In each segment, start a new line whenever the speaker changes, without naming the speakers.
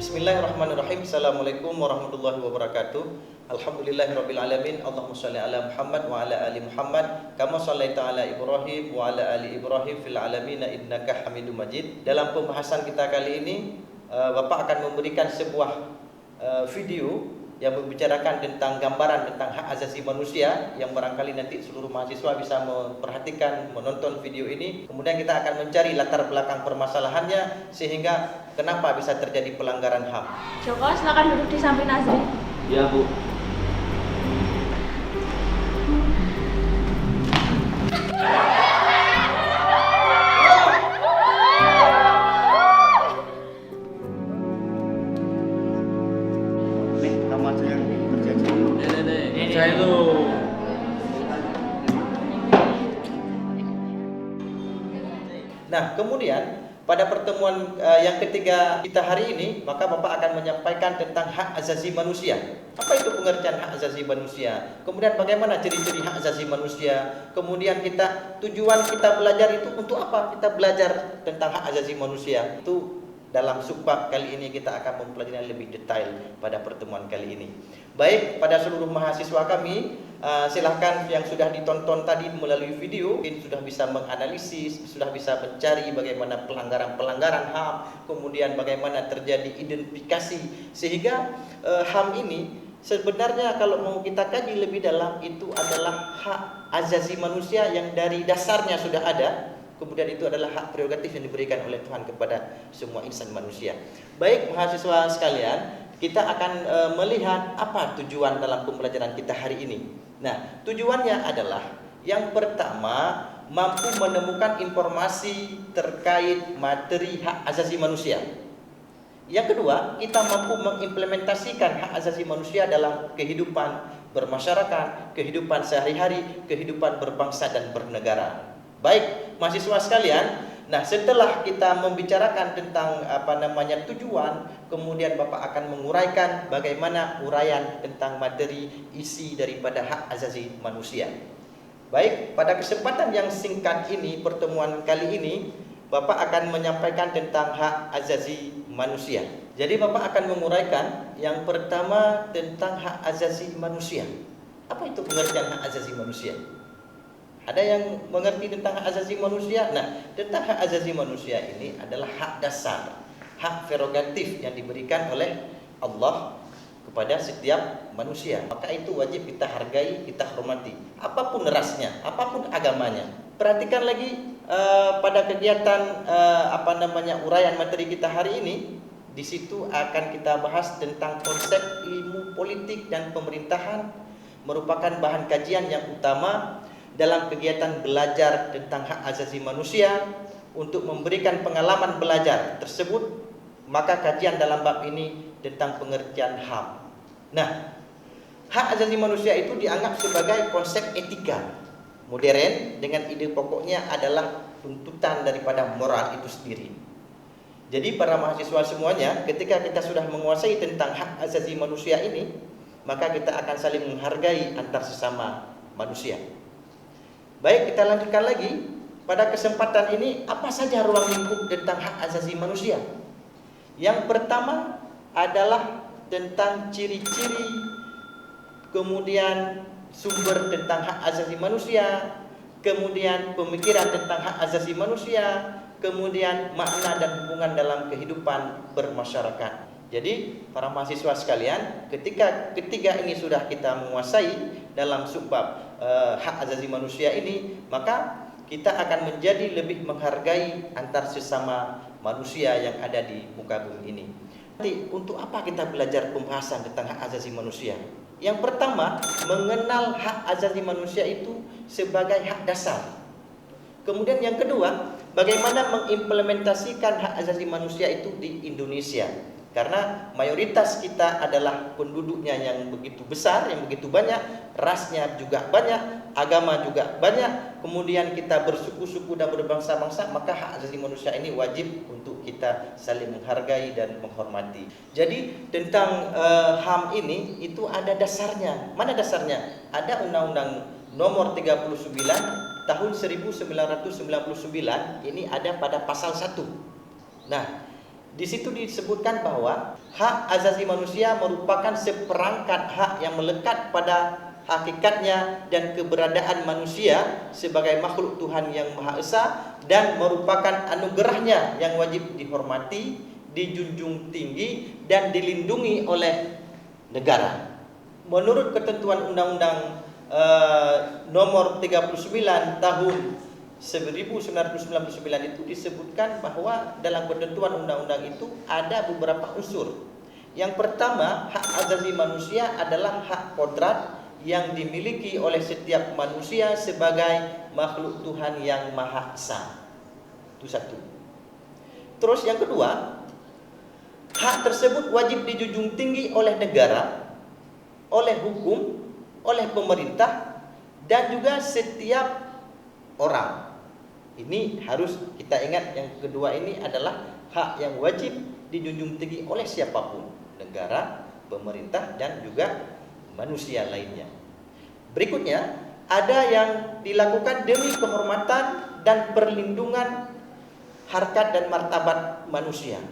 Bismillahirrahmanirrahim. Assalamualaikum warahmatullahi wabarakatuh. Alhamdulillahirabbil alamin. Allahumma shalli ala Muhammad wa ala ali Muhammad kama shallaita ala Ibrahim wa ala ali Ibrahim fil alamin innaka Hamidum Majid. Dalam pembahasan kita kali ini, Bapak akan memberikan sebuah video yang membicarakan tentang gambaran tentang hak asasi manusia, yang barangkali nanti seluruh mahasiswa bisa memperhatikan, menonton video ini. Kemudian kita akan mencari latar belakang permasalahannya sehingga kenapa bisa terjadi pelanggaran HAM.
Joko, silakan duduk di samping Nazri.
Ya, Bu.
Nih, nama aja yang terjadi.
Saya itu
Nah, kemudian pada pertemuan yang ketiga kita hari ini, maka Bapak akan menyampaikan tentang hak asasi manusia. Apa itu pengertian hak asasi manusia? Kemudian bagaimana ciri-ciri hak asasi manusia? Kemudian tujuan kita belajar itu untuk apa? Kita belajar tentang hak asasi manusia. Itu dalam subbab kali ini kita akan mempelajari lebih detail pada pertemuan kali ini. Baik, pada seluruh mahasiswa kami, silahkan yang sudah ditonton tadi melalui video, mungkin sudah bisa menganalisis, sudah bisa mencari bagaimana pelanggaran-pelanggaran HAM, kemudian bagaimana terjadi identifikasi, sehingga HAM ini sebenarnya kalau mau kita kaji lebih dalam, itu adalah hak asasi manusia yang dari dasarnya sudah ada. Kemudian itu adalah hak prerogatif yang diberikan oleh Tuhan kepada semua insan manusia. Baik mahasiswa sekalian, kita akan melihat apa tujuan dalam pembelajaran kita hari ini. Nah, tujuannya adalah yang pertama, mampu menemukan informasi terkait materi hak asasi manusia. Yang kedua, kita mampu mengimplementasikan hak asasi manusia dalam kehidupan bermasyarakat, kehidupan sehari-hari, kehidupan berbangsa dan bernegara. Baik, mahasiswa sekalian, nah setelah kita membicarakan tentang tujuan, kemudian Bapak akan menguraikan bagaimana uraian tentang materi isi daripada hak asasi manusia. Baik, pada kesempatan yang singkat ini, pertemuan kali ini, Bapak akan menyampaikan tentang hak asasi manusia. Jadi Bapak akan menguraikan yang pertama tentang hak asasi manusia. Apa itu pengertian hak asasi manusia? Ada yang mengerti tentang hak asasi manusia? Nah, tentang hak asasi manusia ini adalah hak dasar, hak prerogatif yang diberikan oleh Allah kepada setiap manusia. Maka itu wajib kita hargai, kita hormati, apapun rasnya, apapun agamanya. Perhatikan lagi pada kegiatan uraian materi kita hari ini. Di situ akan kita bahas tentang konsep ilmu politik dan pemerintahan, merupakan bahan kajian yang utama dalam kegiatan belajar tentang hak asasi manusia. Untuk memberikan pengalaman belajar tersebut, maka kajian dalam bab ini tentang pengertian HAM. Nah, hak asasi manusia itu dianggap sebagai konsep etika modern dengan ide pokoknya adalah tuntutan daripada moral itu sendiri. Jadi para mahasiswa semuanya, ketika kita sudah menguasai tentang hak asasi manusia ini, maka kita akan saling menghargai antar sesama manusia. Baik, kita lanjutkan lagi. Pada kesempatan ini, apa saja ruang lingkup tentang hak asasi manusia? Yang pertama adalah tentang ciri-ciri, kemudian sumber tentang hak asasi manusia, kemudian pemikiran tentang hak asasi manusia, kemudian makna dan hubungan dalam kehidupan bermasyarakat. Jadi para mahasiswa sekalian, ketika ketiga ini sudah kita menguasai dalam subbab hak asasi manusia ini, maka kita akan menjadi lebih menghargai antar sesama manusia yang ada di muka bumi ini. Nanti untuk apa kita belajar pembahasan tentang hak asasi manusia? Yang pertama, mengenal hak asasi manusia itu sebagai hak dasar. Kemudian yang kedua, bagaimana mengimplementasikan hak asasi manusia itu di Indonesia. Karena mayoritas kita adalah penduduknya yang begitu besar, yang begitu banyak, rasnya juga banyak, agama juga banyak, kemudian kita bersuku-suku dan berbangsa-bangsa, maka hak asasi manusia ini wajib untuk kita saling menghargai dan menghormati. Jadi tentang HAM ini itu ada dasarnya. Mana dasarnya? Ada Undang-Undang Nomor 39 Tahun 1999, ini ada pada pasal 1. Nah, Di situ disebutkan bahwa hak asasi manusia merupakan seperangkat hak yang melekat pada hakikatnya dan keberadaan manusia sebagai makhluk Tuhan yang Maha Esa, dan merupakan anugerahnya yang wajib dihormati, dijunjung tinggi, dan dilindungi oleh negara. Menurut ketentuan Undang-Undang nomor 39 tahun 1999 itu disebutkan bahwa dalam ketentuan undang-undang itu ada beberapa unsur. Yang pertama, hak asasi manusia adalah hak kodrat yang dimiliki oleh setiap manusia sebagai makhluk Tuhan yang Maha Esa. Itu satu. Terus yang kedua, hak tersebut wajib dijunjung tinggi oleh negara, oleh hukum, oleh pemerintah, dan juga setiap orang. Ini harus kita ingat, yang kedua ini adalah hak yang wajib dijunjung tinggi oleh siapapun, negara, pemerintah, dan juga manusia lainnya. Berikutnya, ada yang dilakukan demi penghormatan dan perlindungan harkat dan martabat manusia.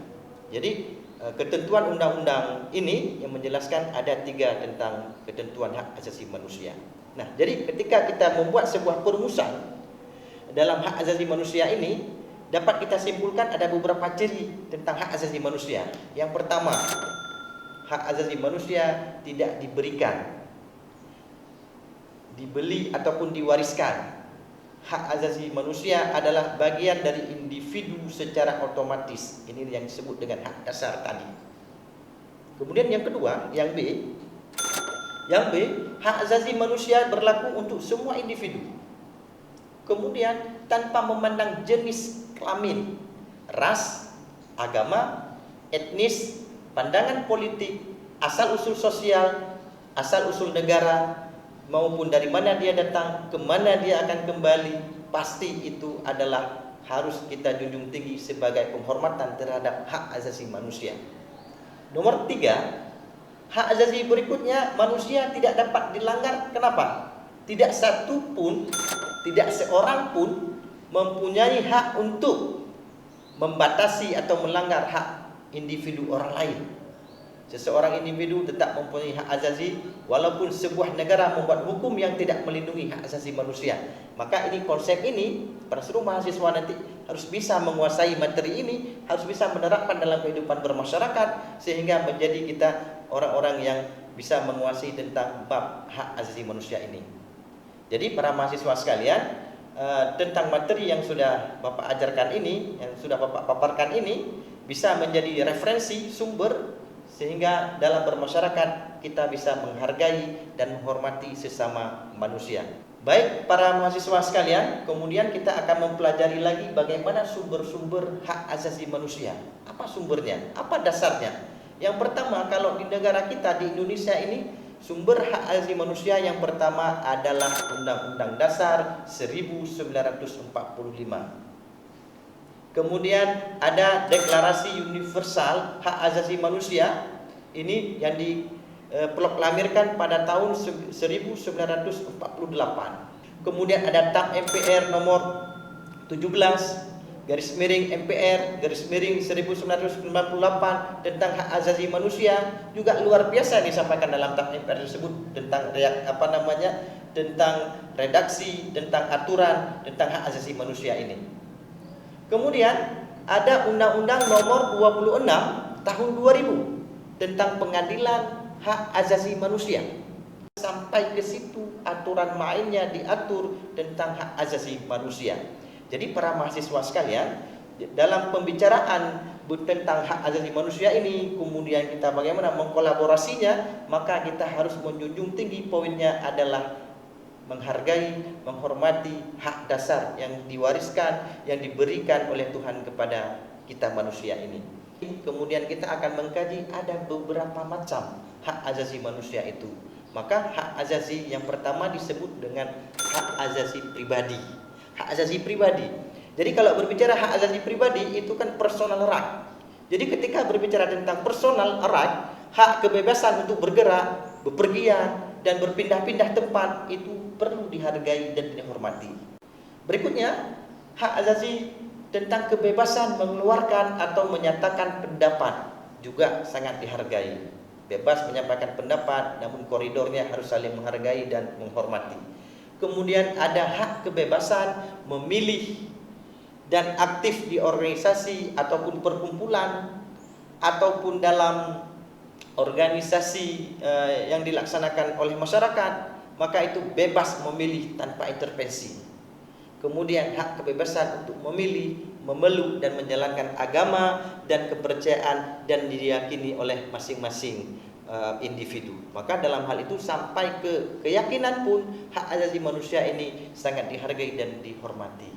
Jadi ketentuan undang-undang ini yang menjelaskan ada 3 tentang ketentuan hak asasi manusia. Nah, jadi ketika kita membuat sebuah perumusan dalam hak asasi manusia ini, dapat kita simpulkan ada beberapa ciri tentang hak asasi manusia. Yang pertama, hak asasi manusia tidak diberikan, dibeli ataupun diwariskan. Hak asasi manusia adalah bagian dari individu secara otomatis. Ini yang disebut dengan hak dasar tadi. Kemudian yang kedua, yang B, hak asasi manusia berlaku untuk semua individu. Kemudian tanpa memandang jenis kelamin, ras, agama, etnis, pandangan politik, asal-usul sosial, asal-usul negara, maupun dari mana dia datang, kemana dia akan kembali, pasti itu adalah harus kita junjung tinggi sebagai penghormatan terhadap hak asasi manusia. Nomor 3, hak asasi berikutnya, manusia tidak dapat dilanggar. Kenapa? Tidak satu pun, tidak seorang pun mempunyai hak untuk membatasi atau melanggar hak individu orang lain. Seseorang individu tetap mempunyai hak asasi walaupun sebuah negara membuat hukum yang tidak melindungi hak asasi manusia. Maka ini konsep ini para seluruh mahasiswa nanti harus bisa menguasai materi ini, harus bisa menerapkan dalam kehidupan bermasyarakat sehingga menjadi kita orang-orang yang bisa menguasai tentang bab hak asasi manusia ini. Jadi para mahasiswa sekalian, tentang materi yang sudah Bapak ajarkan ini, yang sudah Bapak paparkan ini bisa menjadi referensi sumber sehingga dalam bermasyarakat kita bisa menghargai dan menghormati sesama manusia. Baik para mahasiswa sekalian, kemudian kita akan mempelajari lagi bagaimana sumber-sumber hak asasi manusia. Apa sumbernya? Apa dasarnya? Yang pertama, kalau di negara kita di Indonesia ini, sumber hak asasi manusia yang pertama adalah Undang-Undang Dasar 1945. Kemudian ada Deklarasi Universal Hak Asasi Manusia. Ini yang diproklamirkan pada tahun 1948. Kemudian ada TAP MPR nomor 17 /MPR/1998 tentang hak asasi manusia, juga luar biasa disampaikan dalam TAP MPR tersebut tentang tentang redaksi, tentang aturan tentang hak asasi manusia ini. Kemudian ada Undang-Undang nomor 26 tahun 2000 tentang pengadilan hak asasi manusia. Sampai ke situ aturan mainnya diatur tentang hak asasi manusia. Jadi para mahasiswa sekalian, dalam pembicaraan tentang hak asasi manusia ini, kemudian kita bagaimana mengkolaborasinya, maka kita harus menjunjung tinggi poinnya adalah menghargai, menghormati hak dasar yang diwariskan, yang diberikan oleh Tuhan kepada kita manusia ini. Kemudian kita akan mengkaji ada beberapa macam hak asasi manusia itu. Maka hak asasi yang pertama disebut dengan hak asasi pribadi. Hak asasi pribadi. Jadi kalau berbicara hak asasi pribadi itu kan personal right. Jadi ketika berbicara tentang personal right, hak kebebasan untuk bergerak, bepergian, dan berpindah-pindah tempat itu perlu dihargai dan dihormati. Berikutnya, hak asasi tentang kebebasan mengeluarkan atau menyatakan pendapat juga sangat dihargai. Bebas menyampaikan pendapat, namun koridornya harus saling menghargai dan menghormati. Kemudian ada hak kebebasan memilih dan aktif di organisasi ataupun perkumpulan ataupun dalam organisasi yang dilaksanakan oleh masyarakat, maka itu bebas memilih tanpa intervensi. Kemudian hak kebebasan untuk memilih, memeluk dan menjalankan agama dan kepercayaan dan diyakini oleh masing-masing individu. Maka dalam hal itu sampai ke keyakinan pun hak asasi manusia ini sangat dihargai dan dihormati.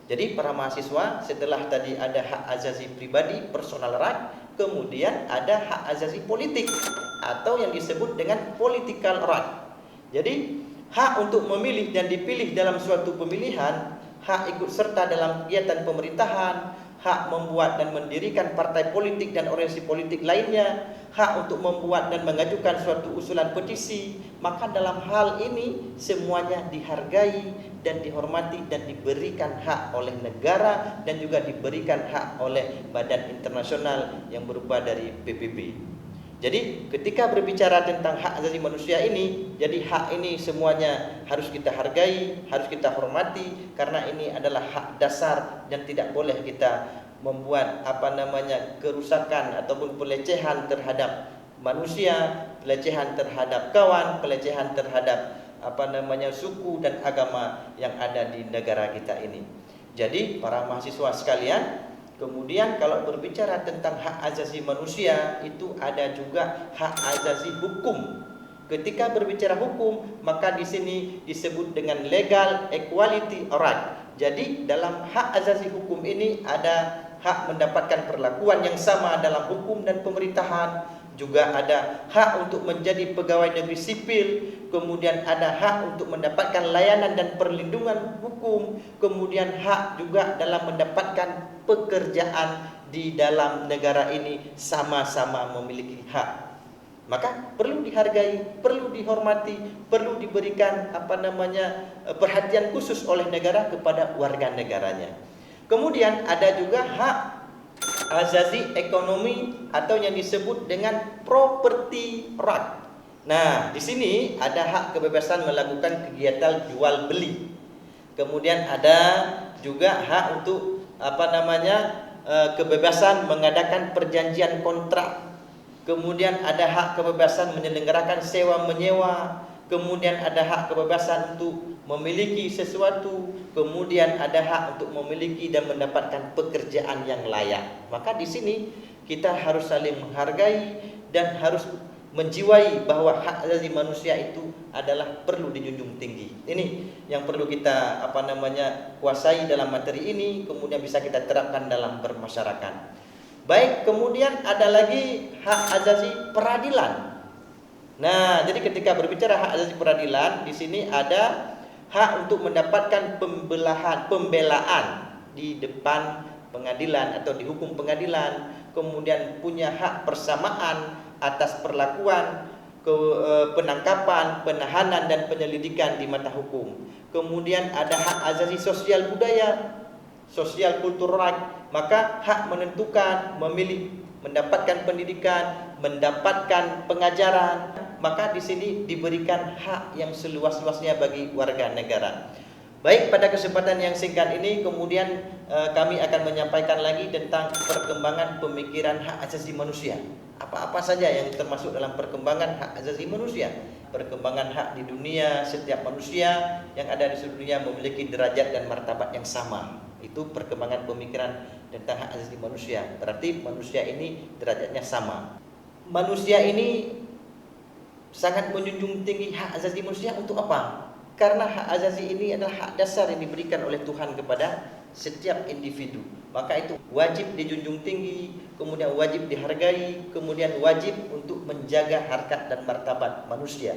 Jadi para mahasiswa, setelah tadi ada hak asasi pribadi, personal right, kemudian ada hak asasi politik atau yang disebut dengan political right. Jadi hak untuk memilih dan dipilih dalam suatu pemilihan, hak ikut serta dalam kegiatan pemerintahan, hak membuat dan mendirikan partai politik dan organisasi politik lainnya, hak untuk membuat dan mengajukan suatu usulan petisi, maka dalam hal ini semuanya dihargai dan dihormati dan diberikan hak oleh negara dan juga diberikan hak oleh badan internasional yang berupa dari PBB. Jadi ketika berbicara tentang hak asasi manusia ini, jadi hak ini semuanya harus kita hargai, harus kita hormati, karena ini adalah hak dasar dan tidak boleh kita membuat kerusakan ataupun pelecehan terhadap manusia, pelecehan terhadap kawan, pelecehan terhadap suku dan agama yang ada di negara kita ini. Jadi para mahasiswa sekalian, kemudian kalau berbicara tentang hak asasi manusia, itu ada juga hak asasi hukum. Ketika berbicara hukum, maka di sini disebut dengan legal equality right. Jadi dalam hak asasi hukum ini ada hak mendapatkan perlakuan yang sama dalam hukum dan pemerintahan, juga ada hak untuk menjadi pegawai negeri sipil, kemudian ada hak untuk mendapatkan layanan dan perlindungan hukum, kemudian hak juga dalam mendapatkan pekerjaan di dalam negara ini, sama-sama memiliki hak. Maka perlu dihargai, perlu dihormati, perlu diberikan perhatian khusus oleh negara kepada warga negaranya. Kemudian ada juga hak asasi ekonomi atau yang disebut dengan property right. Nah, di sini ada hak kebebasan melakukan kegiatan jual beli. Kemudian ada juga hak untuk kebebasan mengadakan perjanjian kontrak. Kemudian ada hak kebebasan menyelenggarakan sewa menyewa. Kemudian ada hak kebebasan untuk memiliki sesuatu. Kemudian ada hak untuk memiliki dan mendapatkan pekerjaan yang layak. Maka di sini kita harus saling menghargai dan harus menjiwai bahwa hak asasi manusia itu adalah perlu dijunjung tinggi. Ini yang perlu kita kuasai dalam materi ini, kemudian bisa kita terapkan dalam bermasyarakat. Baik, kemudian ada lagi hak asasi peradilan. Nah, jadi ketika berbicara hak asasi peradilan, di sini ada hak untuk mendapatkan pembelaan di depan pengadilan atau di hukum pengadilan, kemudian punya hak persamaan atas perlakuan, penangkapan, penahanan dan penyelidikan di mata hukum. Kemudian ada hak asasi sosial budaya, sosial kultur right, maka hak menentukan, memilih, mendapatkan pendidikan, mendapatkan pengajaran, maka di sini diberikan hak yang seluas-luasnya bagi warga negara. Baik, pada kesempatan yang singkat ini kemudian kami akan menyampaikan lagi tentang perkembangan pemikiran hak asasi manusia. Apa-apa saja yang termasuk dalam perkembangan hak asasi manusia. Perkembangan hak di dunia, setiap manusia yang ada di seluruh dunia memiliki derajat dan martabat yang sama. Itu perkembangan pemikiran tentang hak asasi manusia. Berarti manusia ini derajatnya sama. Manusia ini sangat menjunjung tinggi hak asasi manusia untuk apa? Karena hak asasi ini adalah hak dasar yang diberikan oleh Tuhan kepada setiap individu. Maka itu wajib dijunjung tinggi, kemudian wajib dihargai, kemudian wajib untuk menjaga harkat dan martabat manusia.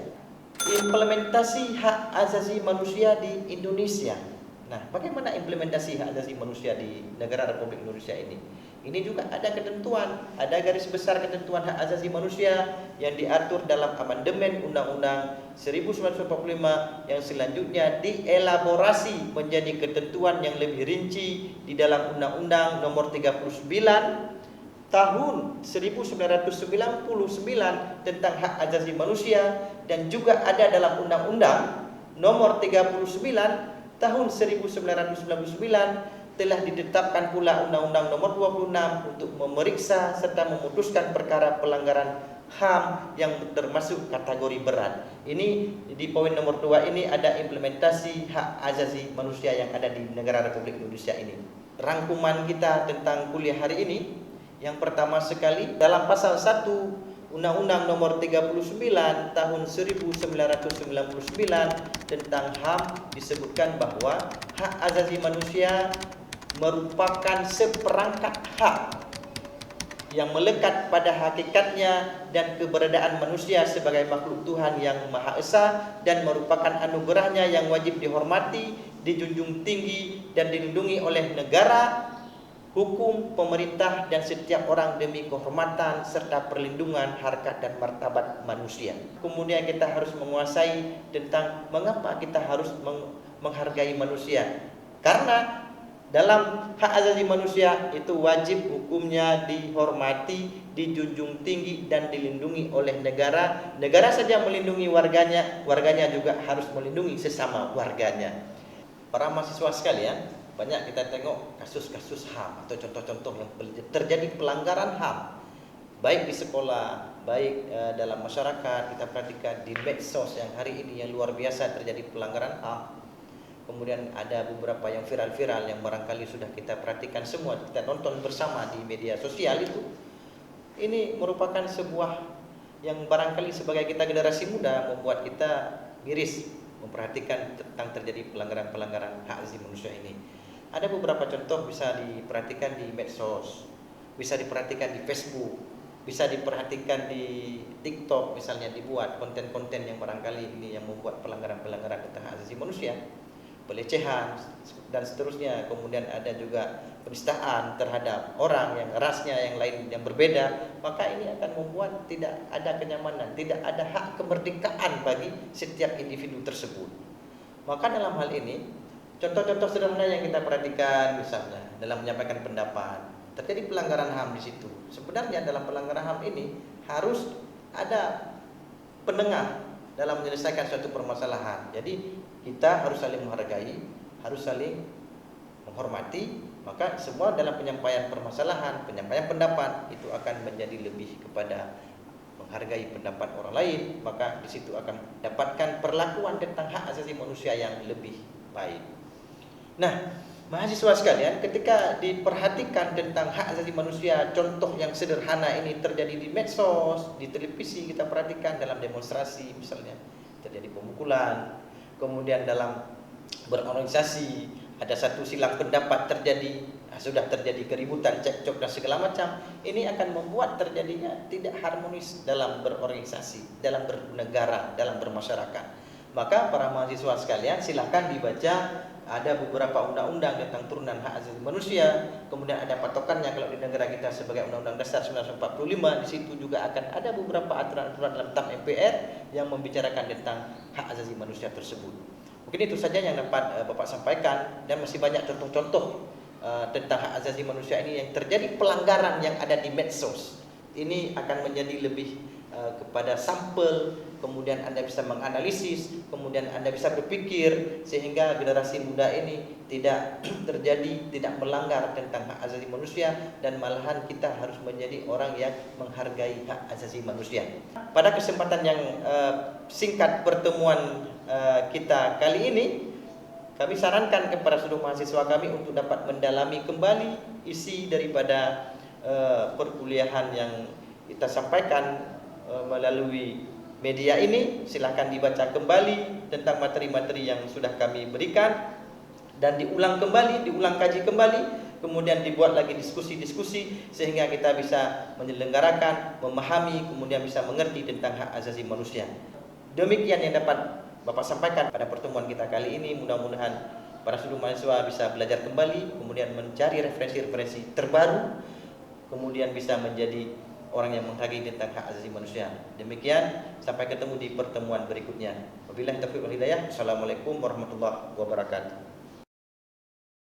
Implementasi hak asasi manusia di Indonesia. Nah, bagaimana implementasi hak asasi manusia di negara Republik Indonesia ini? ini juga ada ketentuan, ada garis besar ketentuan hak asasi manusia yang diatur dalam amandemen Undang-Undang 1945 yang selanjutnya dielaborasi menjadi ketentuan yang lebih rinci di dalam Undang-Undang Nomor 39 Tahun 1999 tentang hak asasi manusia, dan juga ada dalam Undang-Undang Nomor 39 Tahun 1999 telah ditetapkan pula Undang-Undang Nomor 26 untuk memeriksa serta memutuskan perkara pelanggaran HAM yang termasuk kategori berat. Ini di poin nomor 2 ini ada implementasi hak asasi manusia yang ada di negara Republik Indonesia ini. Rangkuman kita tentang kuliah hari ini, yang pertama sekali dalam pasal 1 Undang-Undang Nomor 39 Tahun 1999 tentang HAM disebutkan bahwa hak asasi manusia merupakan seperangkat hak yang melekat pada hakikatnya dan keberadaan manusia sebagai makhluk Tuhan yang Maha Esa, dan merupakan anugerahnya yang wajib dihormati, dijunjung tinggi, dan dilindungi oleh negara, hukum, pemerintah, dan setiap orang demi kehormatan serta perlindungan harkat dan martabat manusia. Kemudian kita harus menguasai tentang mengapa kita harus menghargai manusia. Karena dalam hak asasi manusia itu wajib hukumnya dihormati, dijunjung tinggi, dan dilindungi oleh negara. Negara saja melindungi warganya, warganya juga harus melindungi sesama warganya. Para mahasiswa sekalian, banyak kita tengok kasus-kasus HAM atau contoh-contoh yang terjadi pelanggaran HAM, baik di sekolah, baik dalam masyarakat. Kita perhatikan di medsos yang hari ini yang luar biasa terjadi pelanggaran HAM. Kemudian ada beberapa yang viral-viral yang barangkali sudah kita perhatikan semua, kita nonton bersama di media sosial itu. Ini merupakan sebuah yang barangkali sebagai kita generasi muda membuat kita miris memperhatikan tentang terjadi pelanggaran-pelanggaran hak asasi manusia ini. Ada beberapa contoh bisa diperhatikan di medsos, bisa diperhatikan di Facebook, bisa diperhatikan di TikTok, misalnya dibuat konten-konten yang barangkali ini yang membuat pelanggaran-pelanggaran tentang hak asasi manusia, pelecehan dan seterusnya. Kemudian ada juga penistaan terhadap orang yang rasnya yang lain yang berbeda. Maka ini akan membuat tidak ada kenyamanan, tidak ada hak kemerdekaan bagi setiap individu tersebut. Maka dalam hal ini contoh-contoh sederhana yang kita perhatikan, misalnya dalam menyampaikan pendapat terjadi pelanggaran HAM di situ. Sebenarnya dalam pelanggaran HAM ini harus ada penengah dalam menyelesaikan suatu permasalahan. Jadi kita harus saling menghargai, harus saling menghormati. Maka semua dalam penyampaian permasalahan, penyampaian pendapat itu akan menjadi lebih kepada menghargai pendapat orang lain. Maka di situ akan dapatkan perlakuan tentang hak asasi manusia yang lebih baik. Nah, mahasiswa sekalian, ketika diperhatikan tentang hak asasi manusia, contoh yang sederhana ini terjadi di medsos, di televisi, kita perhatikan dalam demonstrasi misalnya terjadi pemukulan, kemudian dalam berorganisasi ada satu silang pendapat terjadi, sudah terjadi keributan, cekcok dan segala macam. Ini akan membuat terjadinya tidak harmonis dalam berorganisasi, dalam bernegara, dalam bermasyarakat. Maka para mahasiswa sekalian, silakan dibaca. Ada beberapa undang-undang tentang turunan hak asasi manusia. Kemudian ada patokannya kalau di negara kita sebagai Undang-Undang Dasar 1945. Di situ juga akan ada beberapa aturan-aturan dalam TAP MPR yang membicarakan tentang hak asasi manusia tersebut. Mungkin itu saja yang dapat Bapak sampaikan, dan masih banyak contoh-contoh tentang hak asasi manusia ini yang terjadi pelanggaran yang ada di medsos. Ini akan menjadi lebih kepada sampel, kemudian Anda bisa menganalisis, kemudian Anda bisa berpikir sehingga generasi muda ini tidak terjadi, tidak melanggar tentang hak asasi manusia, dan malahan kita harus menjadi orang yang menghargai hak asasi manusia. Pada kesempatan yang singkat pertemuan kita kali ini, kami sarankan kepada seluruh mahasiswa kami untuk dapat mendalami kembali isi daripada perkuliahan yang kita sampaikan melalui media ini. Silakan dibaca kembali tentang materi-materi yang sudah kami berikan dan diulang kembali, diulang kaji kembali, kemudian dibuat lagi diskusi-diskusi sehingga kita bisa menyelenggarakan, memahami, kemudian bisa mengerti tentang hak asasi manusia. Demikian yang dapat Bapak sampaikan pada pertemuan kita kali ini. Mudah-mudahan para seluruh mahasiswa bisa belajar kembali, kemudian mencari referensi-referensi terbaru, kemudian bisa menjadi orang yang menghargai tentang hak asasi manusia. Demikian, sampai ketemu di pertemuan berikutnya. Wabillahi taufiq wal hidayah. Assalamualaikum warahmatullahi wabarakatuh.